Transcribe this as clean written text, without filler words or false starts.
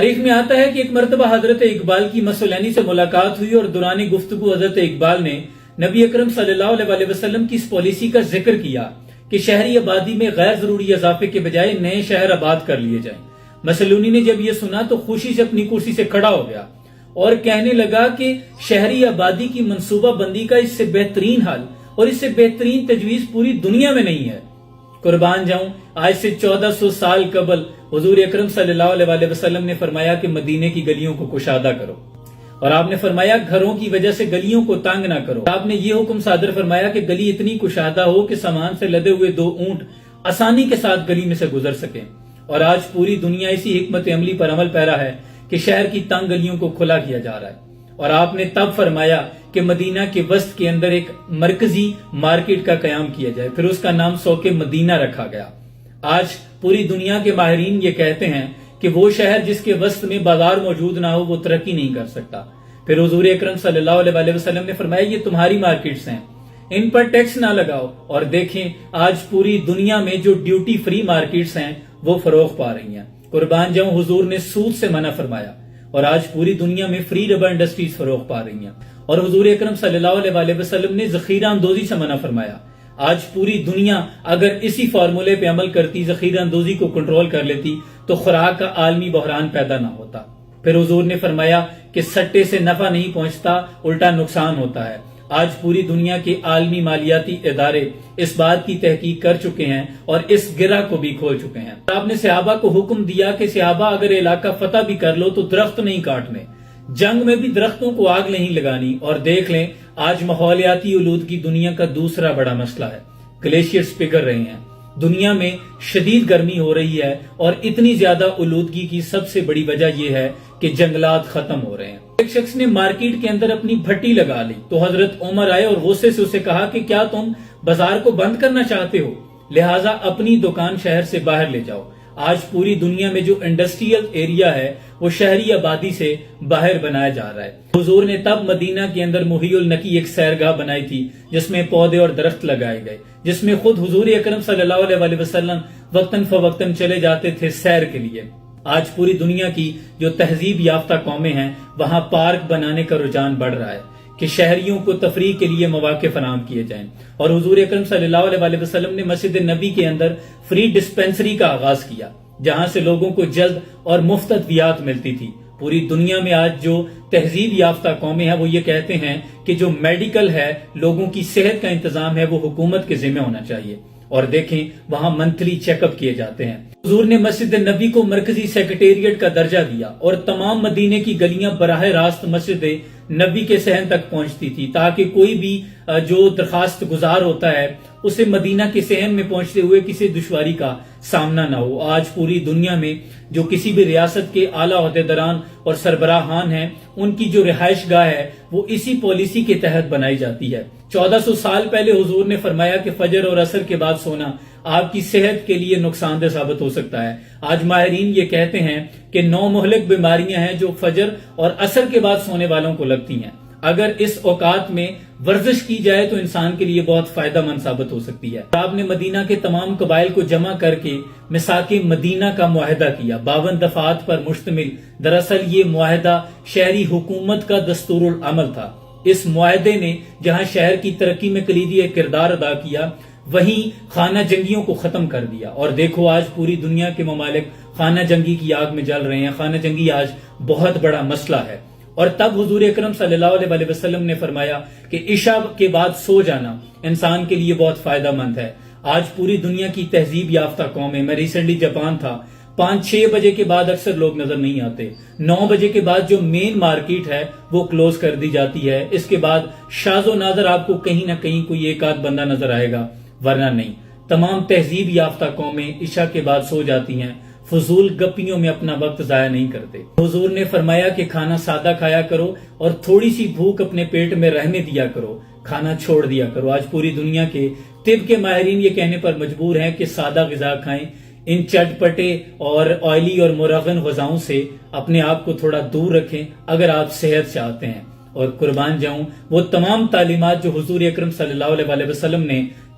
تاریخ میں آتا ہے کہ ایک مرتبہ حضرت اقبال کی مسولینی سے ملاقات ہوئی اور دوران گفتگو حضرت اقبال نے نبی اکرم صلی اللہ علیہ وسلم کی اس پالیسی کا ذکر کیا کہ شہری آبادی میں غیر ضروری اضافے کے بجائے نئے شہر آباد کر لیے جائیں۔ مسلونی نے جب یہ سنا تو خوشی سے اپنی کرسی سے کھڑا ہو گیا اور کہنے لگا کہ شہری آبادی کی منصوبہ بندی کا اس سے بہترین حل اور اس سے بہترین تجویز پوری دنیا میں نہیں ہے۔ قربان جاؤں، آج سے 1400 سال قبل حضور اکرم صلی اللہ علیہ وسلم نے فرمایا کہ مدینے کی گلیوں کو کشادہ کرو، اور آپ نے فرمایا گھروں کی وجہ سے گلیوں کو تنگ نہ کرو۔ آپ نے یہ حکم صادر فرمایا کہ گلی اتنی کشادہ ہو کہ سامان سے لدے ہوئے 2 اونٹ آسانی کے ساتھ گلی میں سے گزر سکیں، اور آج پوری دنیا اسی حکمت عملی پر عمل پیرا ہے کہ شہر کی تنگ گلیوں کو کھلا کیا جا رہا ہے۔ اور آپ نے تب فرمایا کہ مدینہ کے وسط کے اندر ایک مرکزی مارکیٹ کا قیام کیا جائے، پھر اس کا نام سوق مدینہ رکھا گیا۔ آج پوری دنیا کے ماہرین یہ کہتے ہیں کہ وہ شہر جس کے وسط میں بازار موجود نہ ہو وہ ترقی نہیں کر سکتا۔ پھر حضور اکرم صلی اللہ علیہ وسلم نے فرمایا یہ تمہاری مارکیٹس ہیں، ان پر ٹیکس نہ لگاؤ، اور دیکھیں آج پوری دنیا میں جو ڈیوٹی فری مارکیٹس ہیں وہ فروغ پا رہی ہیں۔ قربان جاؤں، حضور نے سود سے منع فرمایا اور آج پوری دنیا میں فری ربا انڈسٹریز فروغ پا رہی ہیں، اور حضور اکرم صلی اللہ علیہ وسلم نے ذخیرہ اندوزی سے منع فرمایا۔ آج پوری دنیا اگر اسی فارمولے پہ عمل کرتی، ذخیرہ اندوزی کو کنٹرول کر لیتی، تو خوراک کا عالمی بحران پیدا نہ ہوتا۔ پھر حضور نے فرمایا کہ سٹے سے نفع نہیں پہنچتا، الٹا نقصان ہوتا ہے۔ آج پوری دنیا کے عالمی مالیاتی ادارے اس بات کی تحقیق کر چکے ہیں اور اس گرہ کو بھی کھول چکے ہیں۔ آپ نے صحابہ کو حکم دیا کہ صحابہ اگر علاقہ فتح بھی کر لو تو درخت نہیں کاٹنے، جنگ میں بھی درختوں کو آگ نہیں لگانی۔ اور دیکھ لیں آج ماحولیاتی آلودگی دنیا کا دوسرا بڑا مسئلہ ہے، گلیشیئرز پگھل رہے ہیں، دنیا میں شدید گرمی ہو رہی ہے، اور اتنی زیادہ آلودگی کی سب سے بڑی وجہ یہ ہے کہ جنگلات ختم ہو رہے ہیں۔ ایک شخص نے مارکیٹ کے اندر اپنی بھٹی لگا لی تو حضرت عمر آئے اور غصے سے اسے کہا کہ کیا تم بازار کو بند کرنا چاہتے ہو؟ لہٰذا اپنی دکان شہر سے باہر لے جاؤ۔ آج پوری دنیا میں جو انڈسٹریل ایریا ہے وہ شہری آبادی سے باہر بنایا جا رہا ہے۔ حضور نے تب مدینہ کے اندر محی النقی ایک سیرگاہ بنائی تھی جس میں پودے اور درخت لگائے گئے، جس میں خود حضور اکرم صلی اللہ علیہ وسلم وقتاً فوقتاً چلے جاتے تھے سیر کے لیے۔ آج پوری دنیا کی جو تہذیب یافتہ قومیں ہیں وہاں پارک بنانے کا رجحان بڑھ رہا ہے کہ شہریوں کو تفریح کے لیے مواقع فراہم کیے جائیں، اور حضور اکرم صلی اللہ علیہ وسلم نے مسجد نبی کے اندر فری ڈسپینسری کا آغاز کیا جہاں سے لوگوں کو جلد اور مفت ادویات ملتی تھی۔ پوری دنیا میں آج جو تہذیب یافتہ قومیں ہیں وہ یہ کہتے ہیں کہ جو میڈیکل ہے، لوگوں کی صحت کا انتظام ہے، وہ حکومت کے ذمہ ہونا چاہیے، اور دیکھیں وہاں منتھلی چیک اپ کیے جاتے ہیں۔ حضور نے مسجد نبی کو مرکزی سیکریٹریٹ کا درجہ دیا اور تمام مدینے کی گلیاں براہ راست مسجد نبی کے صحن تک پہنچتی تھی تاکہ کوئی بھی جو درخواست گزار ہوتا ہے اسے مدینہ کے صحن میں پہنچتے ہوئے کسی دشواری کا سامنا نہ ہو۔ آج پوری دنیا میں جو کسی بھی ریاست کے اعلیٰ عہدیداران اور سربراہان ہیں ان کی جو رہائش گاہ ہے وہ اسی پالیسی کے تحت بنائی جاتی ہے۔ 1400 سال پہلے حضور نے فرمایا کہ فجر اور عصر کے بعد سونا آپ کی صحت کے لیے نقصان دہ ثابت ہو سکتا ہے۔ آج ماہرین یہ کہتے ہیں کہ 9 مہلک بیماریاں ہیں جو فجر اور عصر کے بعد سونے والوں کو لگتی ہیں۔ اگر اس اوقات میں ورزش کی جائے تو انسان کے لیے بہت فائدہ مند ثابت ہو سکتی ہے۔ آپ نے مدینہ کے تمام قبائل کو جمع کر کے میثاق مدینہ کا معاہدہ کیا، 52 دفعات پر مشتمل۔ دراصل یہ معاہدہ شہری حکومت کا دستور العمل تھا۔ اس معاہدے نے جہاں شہر کی ترقی میں کلیدی کردار ادا کیا وہیں خانہ جنگیوں کو ختم کر دیا، اور دیکھو آج پوری دنیا کے ممالک خانہ جنگی کی آگ میں جل رہے ہیں۔ خانہ جنگی آج بہت بڑا مسئلہ ہے، اور تب حضور اکرم صلی اللہ علیہ وسلم نے فرمایا کہ عشاء کے بعد سو جانا انسان کے لیے بہت فائدہ مند ہے۔ آج پوری دنیا کی تہذیب یافتہ قومیں، میں ریسنٹلی جاپان تھا، 5-6 بجے کے بعد اکثر لوگ نظر نہیں آتے، 9 بجے کے بعد جو مین مارکیٹ ہے وہ کلوز کر دی جاتی ہے، اس کے بعد شاذ و نادر آپ کو کہیں نہ کہیں کوئی ایک آدھ بندہ نظر آئے گا، ورنہ نہیں۔ تمام تہذیب یافتہ قومیں عشاء کے بعد سو جاتی ہیں، فضول گپیوں میں اپنا وقت ضائع نہیں کرتے۔ حضور نے فرمایا کہ کھانا سادہ کھایا کرو اور تھوڑی سی بھوک اپنے پیٹ میں رہنے دیا کرو، کھانا چھوڑ دیا کرو۔ آج پوری دنیا کے طب کے ماہرین یہ کہنے پر مجبور ہیں کہ سادہ غذا کھائیں، ان چٹ پٹے اور آئلی اور مرغن غذاؤں سے اپنے آپ کو تھوڑا دور رکھیں اگر آپ صحت چاہتے ہیں۔ اور قربان جاؤں وہ تمام تعلیمات جو حضور اکرم صلی اللہ علیہ وسلم نے